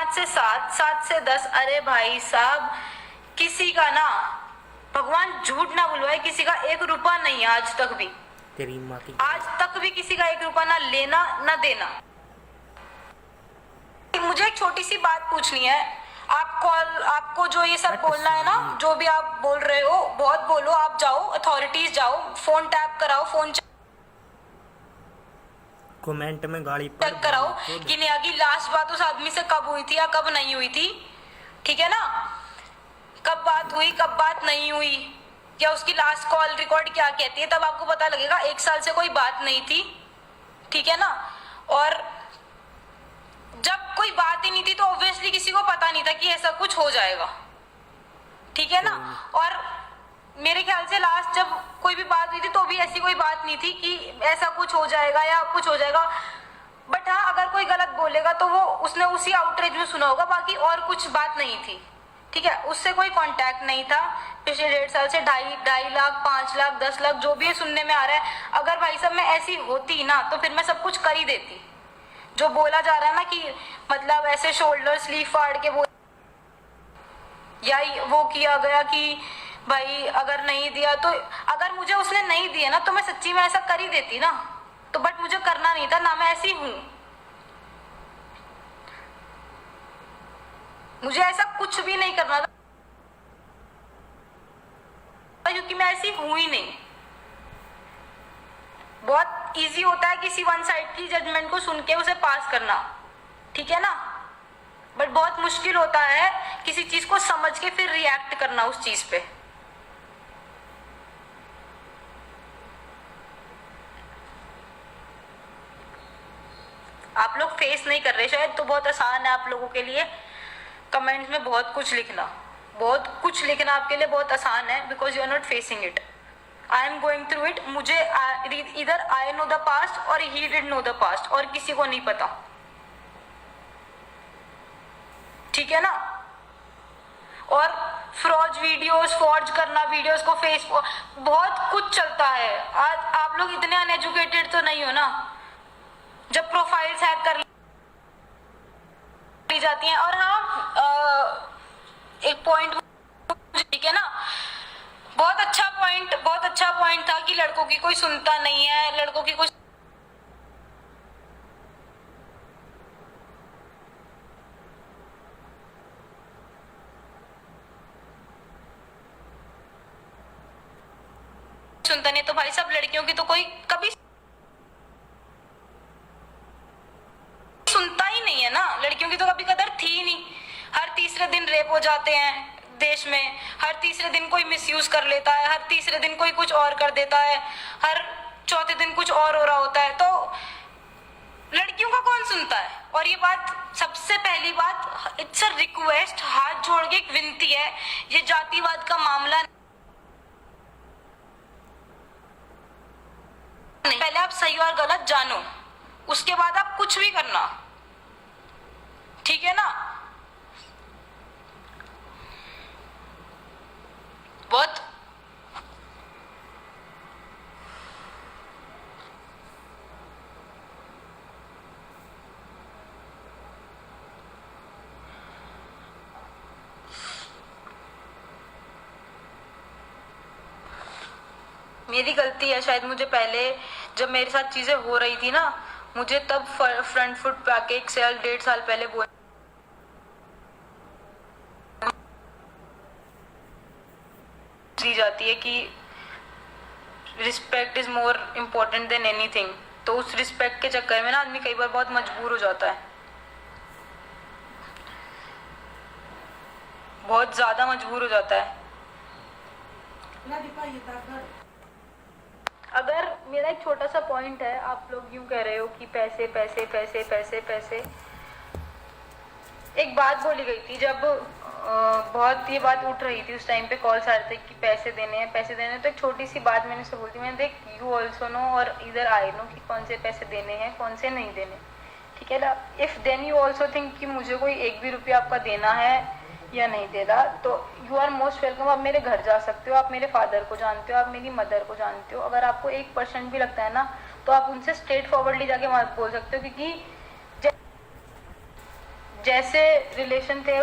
5 से 7, 7 से 10, अरे भाई साहब किसी का ना, भगवान झूठ ना बुलवाए, किसी का 1 रुपया नहीं है आज तक भी, तेरी माँ की आज तक भी किसी का 1 रुपया ना लेना ना देना। मुझे एक छोटी सी बात पूछनी है, आपको जो ये सब बोलना है ना, जो भी आप बोल रहे हो बहुत बोलो, आप जाओ अथॉरिटीज जाओ, फोन टैप कराओ, फोन कमेंट में गाड़ी चेक कराओ कि नेहा की लास्ट बात उस आदमी से कब हुई थी या कब नहीं हुई थी, ठीक है ना, कब बात हुई कब बात नहीं हुई, या उसकी लास्ट कॉल रिकॉर्ड क्या कहती है, तब आपको पता लगेगा। 1 साल से कोई बात नहीं थी, ठीक है ना, और जब कोई बात ही नहीं थी तो ऑब्वियसली किसी को पता नहीं था कि ऐसा कुछ हो जाएगा, ठीक है ना। और मेरे ख्याल से लास्ट जब कोई भी बात हुई थी तो भी ऐसी कोई बात नहीं थी कि ऐसा कुछ हो जाएगा या कुछ हो जाएगा, बट हाँ अगर कोई गलत बोलेगा तो वो उसने उसी आउटरीच में सुना होगा, बाकी और कुछ बात नहीं थी, ठीक है। उससे कोई कांटेक्ट नहीं था पिछले 1.5 साल से, 2.5 लाख 5 लाख 10 लाख जो भी सुनने में आ रहा है। अगर भाई साहब मैं ऐसी होती ना तो फिर मैं सब कुछ कर ही देती। जो बोला जा रहा है ना कि मतलब ऐसे शोल्डर स्लीव फाड़ के वो या वो किया गया कि भाई अगर नहीं दिया तो, अगर मुझे उसने नहीं दिया ना तो मैं सच्ची में ऐसा कर ही देती ना, तो बट मुझे करना नहीं था ना, मैं ऐसी हूं, मुझे ऐसा कुछ भी नहीं करना था क्योंकि मैं ऐसी हूं ही नहीं। बहुत इजी होता है किसी वन साइड की जजमेंट को सुन के उसे पास करना, ठीक है ना, बट बहुत मुश्किल होता है किसी चीज को समझ के फिर रिएक्ट करना उस चीज पे। आप लोग फेस नहीं कर रहे शायद, तो बहुत आसान है आप लोगों के लिए कमेंट्स में बहुत कुछ लिखना आपके लिए बहुत आसान है, because you are not facing it. I am going through it. मुझे इधर आई नो द पास्ट और he did know the past, और किसी को नहीं पता, ठीक है ना। और फॉर्ज करना वीडियोस को फेसबुक, बहुत कुछ चलता है। आज आप लोग इतने अनएजुकेटेड तो नहीं हो ना, जब प्रोफाइल्स हैक कर ली जाती हैं। और हाँ एक पॉइंट, ठीक है ना, बहुत अच्छा पॉइंट था कि लड़कों की कोई सुनता नहीं है, लड़कों की कोई सुनता नहीं, तो भाई साहब लड़कियों की तो कोई कभी सुनता ही नहीं है ना, लड़कियों की तो कभी कदर थी ही नहीं। हर तीसरे दिन रेप हो जाते हैं देश में, हर तीसरे दिन कोई मिसयूज कर लेता है, हर तीसरे दिन कोई कुछ और कर देता है, हर चौथे दिन कुछ और हो रहा होता है, तो लड़कियों का कौन सुनता है। और ये बात, सबसे पहली बात, इट्स अ रिक्वेस्ट, हाथ जोड़ के एक विनती है, ये जातिवाद का मामला नहीं, पहले आप सही और गलत जानो, उसके बाद आप कुछ भी करना, ठीक है ना। बहुत मेरी गलती है शायद, मुझे पहले जब मेरे साथ चीजें हो रही थी ना, मुझे तब फ्रंट फुट पे आके 1.5 साल पहले बोल दी जाती है कि respect is more important than anything. तो उस रिस्पेक्ट के चक्कर में ना आदमी कई बार बहुत मजबूर हो जाता है, बहुत ज्यादा मजबूर हो जाता है। अगर मेरा एक छोटा सा पॉइंट है, आप लोग यूं कह रहे हो कि पैसे पैसे पैसे पैसे पैसे, एक बात बोली गई थी जब बहुत ये बात उठ रही थी उस टाइम पे, कॉल्स आ रहे थे कि पैसे देने हैं, तो एक छोटी सी बात मैंने उससे बोलती, मैंने देख यू ऑल्सो नो और इधर आई नो कि कौन से पैसे देने हैं कौन से नहीं देने, ठीक है ना। If then you also think कि मुझे कोई 1 भी रुपया आपका देना है या नहीं दे रहा, तो यू आर मोस्ट वेलकम। आप मेरे घर जा सकते हो, आप मेरे फादर को जानते हो, आप मेरी मदर को जानते हो। अगर आपको 1% भी लगता है ना तो आप उनसे स्ट्रेट फॉरवर्डली जाके बोल सकते हो, क्योंकि जैसे रिलेशन थे,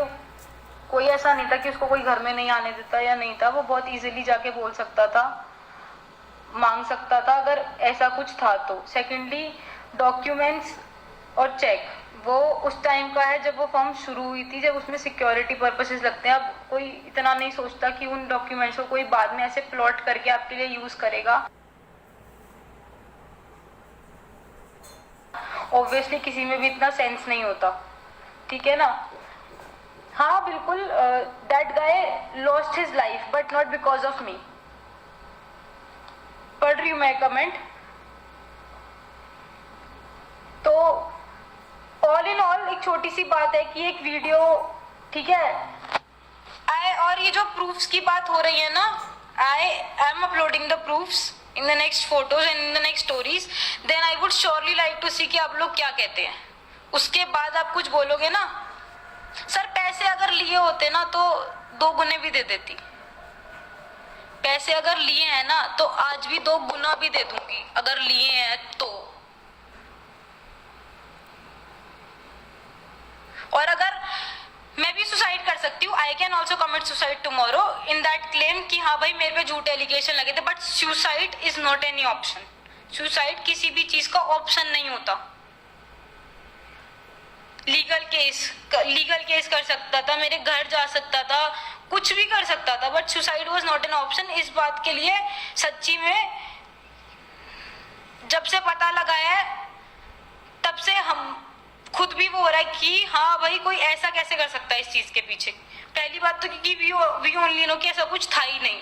कोई ऐसा नहीं था कि उसको कोई घर में नहीं आने देता या नहीं था, वो बहुत इजीली जाके बोल सकता था, मांग सकता था अगर ऐसा कुछ था तो। सेकेंडली, डॉक्यूमेंट्स और चेक वो उस टाइम का है जब वो फॉर्म शुरू हुई थी, जब उसमें सिक्योरिटी पर्पसेस लगते हैं। अब कोई इतना नहीं सोचता कि उन डॉक्यूमेंट्स को कोई बाद में ऐसे प्लॉट करके आपके लिए यूज करेगा। ऑब्वियसली किसी में भी इतना सेंस नहीं होता, ठीक है ना। हाँ बिल्कुल, that guy lost his life but not because of me. पढ़ रही हूँ मैं कमेंट। तो ऑल इन ऑल एक छोटी सी बात है कि एक वीडियो, ठीक है, और ये जो प्रूफ्स की बात हो रही है ना, I am uploading the proofs in the next photos and in the next stories, then I would surely like to see कि आप लोग क्या कहते हैं। उसके बाद आप कुछ बोलोगे ना, सर पैसे अगर लिए होते ना तो 2 गुने भी दे देती। पैसे अगर लिए हैं ना तो आज भी 2 गुना भी दे दूंगी अगर लिए हैं तो। और अगर मैं भी सुसाइड कर सकती हूँ, I can also commit suicide tomorrow in that claim कि हाँ भाई मेरे पे झूठे एलिगेशन लगे थे, but suicide is not any option. Suicide किसी भी चीज का ऑप्शन नहीं होता। लीगल केस कर सकता था, मेरे घर जा सकता था, कुछ भी कर सकता था, but suicide was not an option. इस बात के लिए सच्ची में जब से पता लगा है तब से हम खुद भी वो हो रहा है कि हाँ भाई कोई ऐसा कैसे कर सकता है इस चीज के पीछे। पहली बात तो क्योंकि वी ओनली नो कि ऐसा कुछ था ही नहीं।